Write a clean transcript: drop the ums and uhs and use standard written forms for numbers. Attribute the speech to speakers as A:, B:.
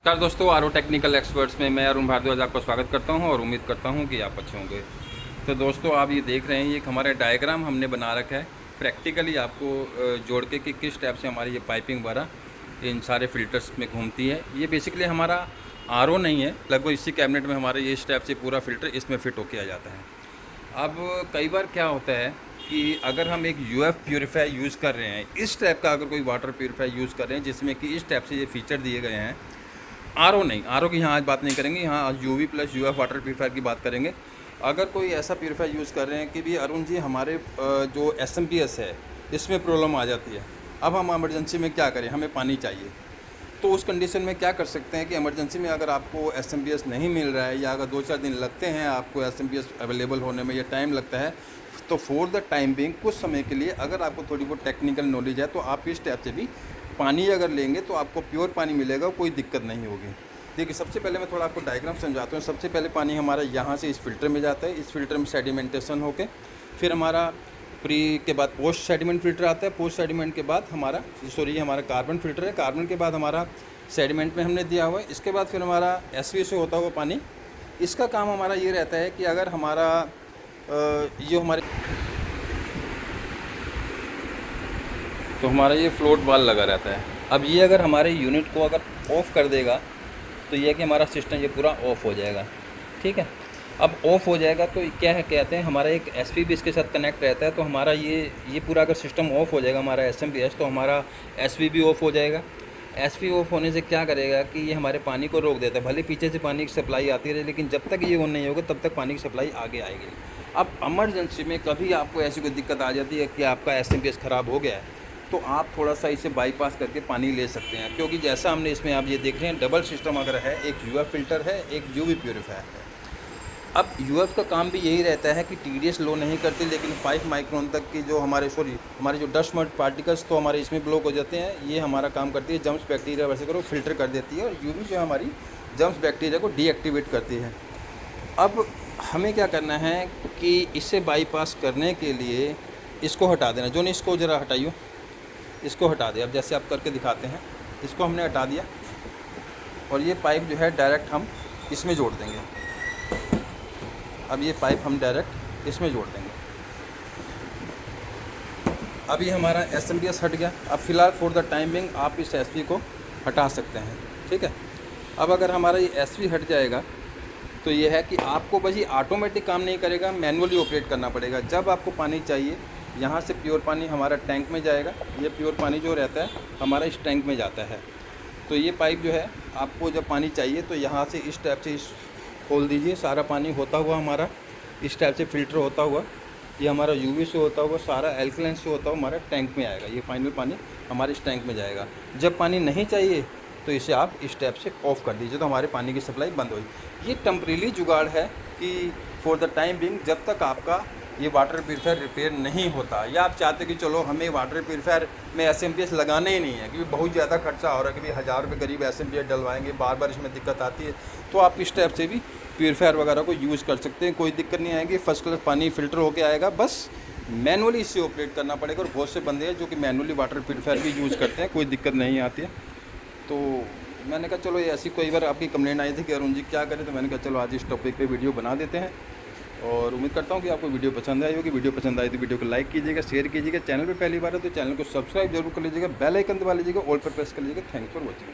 A: नमस्कार दोस्तों, R O technical experts में मैं अरुण भारद्वाज आपका स्वागत करता हूं और उम्मीद करता हूं कि आप अच्छे होंगे। तो दोस्तों, आप ये देख रहे हैं, ये एक हमारा डायग्राम हमने बना रखा है प्रैक्टिकली आपको जोड़ के कि किस टाइप से हमारी ये पाइपिंग वगैरह इन सारे फिल्टर्स में घूमती है। ये बेसिकली हमारा आर ओ नहीं है, लगभग इसी कैबिनेट में हमारे ये इस टाइप से पूरा फिल्टर इसमें फ़िट हो किया जाता है। अब कई बार क्या होता है कि अगर हम एक UF प्योरीफायर यूज़ कर रहे हैं, इस टाइप का अगर कोई वाटर प्योरीफायर यूज़ कर रहे हैं जिसमें कि इस टाइप से ये फीचर दिए गए हैं, आरओ नहीं, आरओ की यहाँ आज बात नहीं करेंगे, यहाँ आज UV plus UF water purifier की बात करेंगे। अगर कोई ऐसा प्यूरीफायर यूज़ कर रहे हैं कि भी अरुण जी हमारे जो SMPS है इसमें प्रॉब्लम आ जाती है, अब हम इमरजेंसी में क्या करें, हमें पानी चाहिए, तो उस कंडीशन में क्या कर सकते हैं कि इमरजेंसी में अगर आपको SMPS नहीं मिल रहा है या अगर 2-4 दिन लगते हैं आपको SMPS अवेलेबल होने में या टाइम लगता है, तो फॉर द टाइम बिंग कुछ समय के लिए अगर आपको थोड़ी बहुत टेक्निकल नॉलेज है तो आप इस टाइप से भी पानी अगर लेंगे तो आपको प्योर पानी मिलेगा, कोई दिक्कत नहीं होगी। देखिए, सबसे पहले मैं थोड़ा आपको डायग्राम समझाता हूँ। सबसे पहले पानी हमारा यहाँ से इस फिल्टर में जाता है, इस फिल्टर में सेडिमेंटेशन होके फिर हमारा प्री के बाद पोस्ट सेडिमेंट फिल्टर आता है, पोस्ट सेडिमेंट के बाद हमारा हमारा कार्बन फिल्टर है, कार्बन के बाद हमारा सेडिमेंट में हमने दिया हुआ है, इसके बाद फिर हमारा SV से होता हुआ पानी। इसका काम हमारा ये रहता है कि अगर हमारा तो हमारा ये फ्लोट वाल लगा रहता है। अब ये अगर हमारे यूनिट को अगर ऑफ़ कर देगा तो ये कि हमारा सिस्टम ये पूरा ऑफ़ हो जाएगा, ठीक है। अब ऑफ़ हो जाएगा तो क्या है, कहते हैं हमारा एक SV भी इसके साथ कनेक्ट रहता है, तो हमारा ये पूरा अगर सिस्टम ऑफ़ हो जाएगा हमारा SMPS, तो हमारा SV भी ऑफ़ हो जाएगा। SV ऑफ होने से क्या करेगा कि ये हमारे पानी को रोक देता है, भले पीछे से पानी की सप्लाई आती रहे, लेकिन जब तक ये ऑन नहीं होगा तब तक पानी की सप्लाई आगे आएगी। अब इमरजेंसी में कभी आपको ऐसी कोई दिक्कत आ जाती है कि आपका SMPS ख़राब हो गया है, तो आप थोड़ा सा इसे बाईपास करके पानी ले सकते हैं, क्योंकि जैसा हमने इसमें आप ये देख रहे हैं डबल सिस्टम अगर है, एक UF फिल्टर है, एक UV प्योरीफायर है। अब UF का काम भी यही रहता है कि TDS लो नहीं करती, लेकिन 5 माइक्रोन तक की जो हमारे जो डस्ट मड पार्टिकल्स तो हमारे इसमें ब्लॉक हो जाते हैं, ये हमारा काम करती है, जम्स बैक्टीरिया वैसे करो फिल्टर कर देती है, और UV जो है हमारी जम्स बैक्टीरिया को डीएक्टिवेट करती है। अब हमें क्या करना है कि इसे बाईपास करने के लिए इसको हटा देना। जो नहीं, इसको ज़रा हटाइयो, इसको हटा दिया। अब जैसे आप करके दिखाते हैं, इसको हमने हटा दिया और ये पाइप जो है डायरेक्ट हम इसमें जोड़ देंगे। अब ये पाइप हम डायरेक्ट इसमें जोड़ देंगे। अब ये हमारा SMPS हट गया। अब फ़िलहाल फॉर द टाइम बिंग आप इस SV को हटा सकते हैं, ठीक है। अब अगर हमारा ये SV हट जाएगा तो ये है कि आपको बस ये ऑटोमेटिक काम नहीं करेगा, मैनुअली ऑपरेट करना पड़ेगा। जब आपको पानी चाहिए, यहाँ से प्योर पानी हमारा टैंक में जाएगा, ये प्योर पानी जो रहता है हमारा इस टैंक में जाता है। तो ये पाइप जो है, आपको जब पानी चाहिए तो यहाँ से इस टाइप से खोल दीजिए, सारा पानी होता हुआ हमारा इस टाइप से फ़िल्टर होता हुआ, ये हमारा UV से होता हुआ, सारा एल्कलाइन से होता हुआ हमारा टैंक में आएगा। ये फाइनल पानी हमारे इस टैंक में जाएगा। जब पानी नहीं चाहिए तो इसे आप इस टाइप से ऑफ़ कर दीजिए, तो हमारे पानी की सप्लाई बंद होगी। ये टेम्परेरी जुगाड़ है कि फॉर द टाइम बिंग जब तक आपका ये वाटर प्यूरीफायर रिपेयर नहीं होता, या आप चाहते कि चलो हमें वाटर प्यूरीफायर में SMPS लगाना ही नहीं है, क्योंकि बहुत ज़्यादा खर्चा हो रहा है, कि 1000 रुपये करीब SMPS डलवाएंगे, बार बार इसमें दिक्कत आती है, तो आप इस टाइप से भी प्यूरीफायर वगैरह को यूज़ कर सकते हैं, कोई दिक्कत नहीं आएगी। फर्स्ट क्लास पानी फ़िल्टर होकर आएगा, बस मैनुअली इससे ऑपरेट करना पड़ेगा। और बहुत से बंदे हैं जो कि मैनुअली वाटर प्यूरीफायर भी यूज़ करते हैं, कोई दिक्कत नहीं आती है। तो मैंने कहा चलो, ये ऐसी कई बार आपकी कंप्लेंट आई थी कि अरुण जी क्या करें, तो मैंने कहा चलो आज इस टॉपिक पे वीडियो बना देते हैं। और उम्मीद करता हूँ कि आपको वीडियो पसंद आई होगी। वीडियो पसंद आई तो वीडियो को लाइक कीजिएगा, शेयर कीजिएगा। चैनल पे पहली बार है तो चैनल को सब्सक्राइब जरूर कर लीजिएगा, बेल आइकन दबा लीजिएगा, ऑल पर प्रेस कर लीजिएगा। Thanks for watching.